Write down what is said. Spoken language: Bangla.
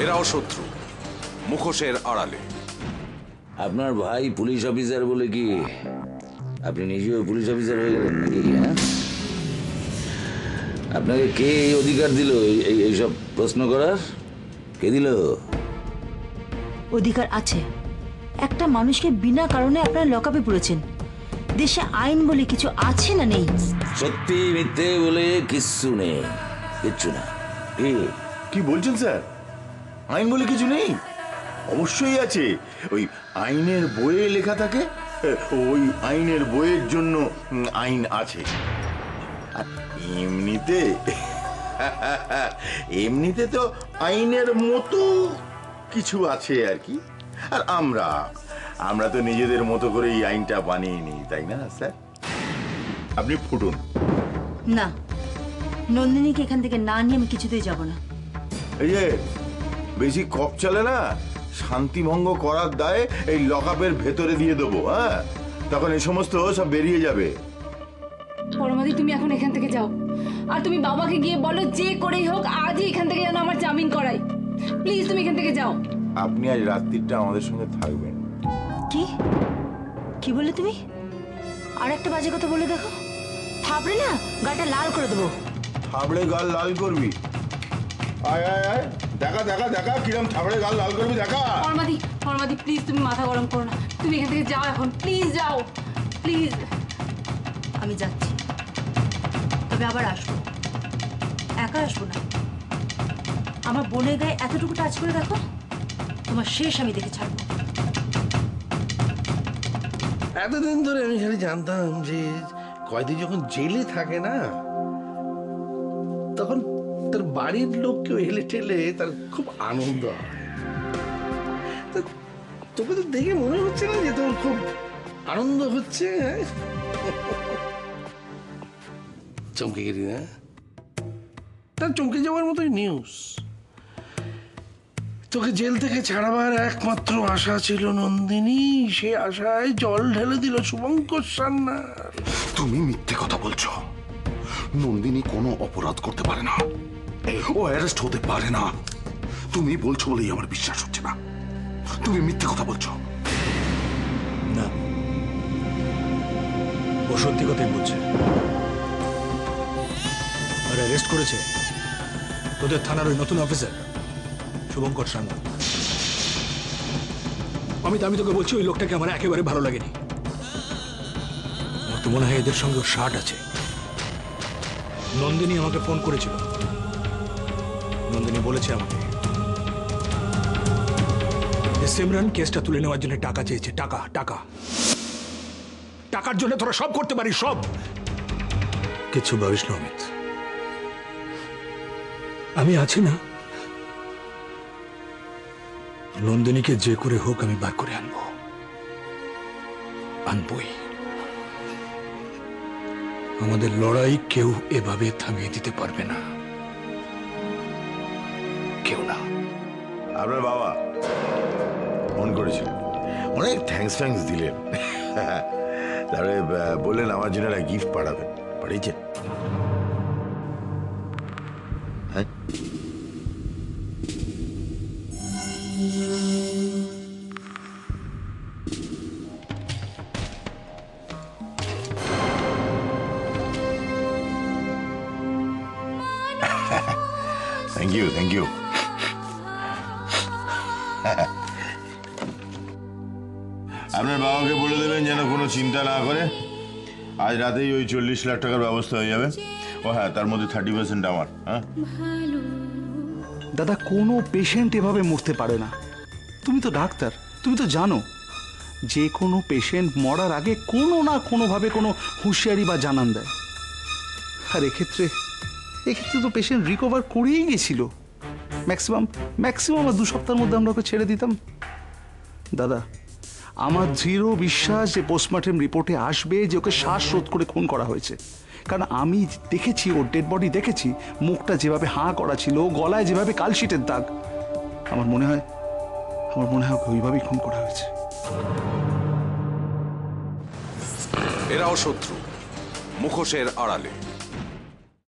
এরাও শত্রু, মুখোশের আড়ালে। আপনার ভাই পুলিশ অফিসার বলে কি আপনি নিজেও পুলিশ অফিসার হয়ে গেলেন নাকি? হ্যাঁ, আপনাকে কে এই অধিকার দিল এইসব প্রশ্ন করার? কে দিল? অধিকার আছে। একটা মানুষকে বিনা কারণে আপনারা লকআপে পুরেছেন। দেশে আইন বলে কিছু আছে না নেই? সত্যি মিথ্যে বলে কিচ্ছু নেই, কিচ্ছু না। কি বলছেন স্যার? আইন বলে কিছু নেই? অবশ্যই আছে। ওই আইনের বইয়ে লেখা থাকে, ওই আইনের বইয়ের জন্য আইন আছে। আর এমনিতে এমনিতে তো আইনের মতো কিছু আছে আর কি। আর আমরা তো নিজেদের মতো করে এই আইনটা বানিয়ে নিই, তাই না স্যার? আপনি ফুটুন না, নন্দিনীকে এখান থেকে না নিয়ে আমি কিছুতেই যাব না। এই যে বেশি কপ চলে না, শান্তি ভঙ্গ করার দায়ে এই লকআপের ভেতরে দিয়ে দেবো। হ্যাঁ, তখন এই সমস্ত সব বেরিয়ে যাবে। পরমাদি, তুমি এখন এখান থেকে যাও, আর তুমি বাবাকে গিয়ে বলো যে করেই হোক আজই এখান থেকে যেন আমার জামিন করাই। প্লিজ তুমি এখান থেকে যাও। আপনি আজ রাত্রিটা আমাদের সঙ্গে থাকবেন। কি কি বললে তুমি? আর একটা বাজে কথা বলে দেখো, থাপড়ে না গাটা লাল করে দেবো। থাবড়ে গাল লাল করবি? আয় আয় আয়, দেখা দেখা দেখা কিরম থাবড়ে গাল লাল করবি, দেখা। পরমাদি প্লিজ তুমি মাথা গরম করো না, তুমি এখান থেকে যাও এখন, প্লিজ যাও প্লিজ। আমি যাচ্ছি, তবে আবার আসবো। একা আসবো না। আমার বোনের গায়ে এতটুকু টাচ করে দেখো, তোমার শেষ আমি দেখে ছাড়বো। এতদিন ধরে আমি খালি জানতাম যে কয়েদি যখন জেলে থাকে না, তখন তার বাড়ির লোককেও হেলে ঠেলে তার খুব আনন্দ হয়। তোকে তো দেখে মনে হচ্ছে না যে তোর খুব আনন্দ হচ্ছে? চমকে গেলি না? তার চমকে যাওয়ার মতোই নিউজ। তোকে জেল থেকে ছাড়াবার একমাত্র আশা ছিল নন্দিনী, সে আশায় জল ঢেলে দিল শুভঙ্কর সান্যাল। তুমি মিথ্যে কথা বলছো। নন্দিনী কোনো অপরাধ করতে পারে না, ও অ্যারেস্ট হতে পারে না। তুমি বলছো বলেই আমার বিশ্বাস হচ্ছে না। তুমি মিথ্যে কথা বলছো। না, ও সত্যি কথাই বলছে। আর অ্যারেস্ট করেছে তোদের থানার ওই নতুন অফিসার শুভঙ্কর সান্যাল। আমি তোকে বলছি, ওই লোকটাকে আমার একেবারে ভালো লাগেনি। আমার তো মনে হয় এদের সঙ্গে শার্ট আছে। নন্দিনী আমাকে ফোন করেছিল। নন্দিনী বলেছে আমাকে সিমরান কেসটা তুলে নেওয়ার জন্য টাকা চেয়েছে। টাকা টাকা টাকার জন্য তোরা সব করতে পারিস, সব। কিছু ভাবিস না অমিত, আমি আছি না। নন্দিনীকে যে করে হোক আমি বার করে আনবই। আমাদের লড়াই কেউ এভাবে থামিয়ে দিতে পারবে না, কেউ না। আপনার বাবা ফোন করেছিল, অনেক থ্যাঙ্কস দিলেন। তারপরে বললেন আমার জন্য একটা গিফট পাঠাবেন। পাঠিয়েছেন? হ্যাঁ, থ্যাংক ইউ। আপনার বাবাকে বলে দেবেন যেন কোনো চিন্তা না করে। আজ রাতেই ওই 40 লাখ টাকার ব্যবস্থা হয়ে যাবে। ও হ্যাঁ, তার মধ্যে 30% আমার। হ্যাঁ দাদা, কোনো পেশেন্ট এভাবে মরতে পারে না। তুমি তো ডাক্তার, তুমি তো জানো যে কোনো পেশেন্ট মরার আগে কোনো না কোনোভাবে কোনো হুঁশিয়ারি বা জানান দেয়। আর এক্ষেত্রে তো পেশেন্ট রিকভার করেই গেছিল। ম্যাক্সিমাম আর 2 সপ্তাহের মধ্যে আমরা ওকে ছেড়ে দিতাম। দাদা, আমার দৃঢ় বিশ্বাস যে পোস্টমর্টেম রিপোর্টে আসবে যে ওকে শ্বাসরোধ করে খুন করা হয়েছে। কারণ আমি দেখেছি, ওর ডেড বডি দেখেছি, মুখটা যেভাবে হাঁ করা ছিল, গলায় যেভাবে কালশিটের দাগ, আমার মনে হয় ওকে ওইভাবেই খুন করা হয়েছে। এরাও শত্রু, মুখোশের আড়ালে।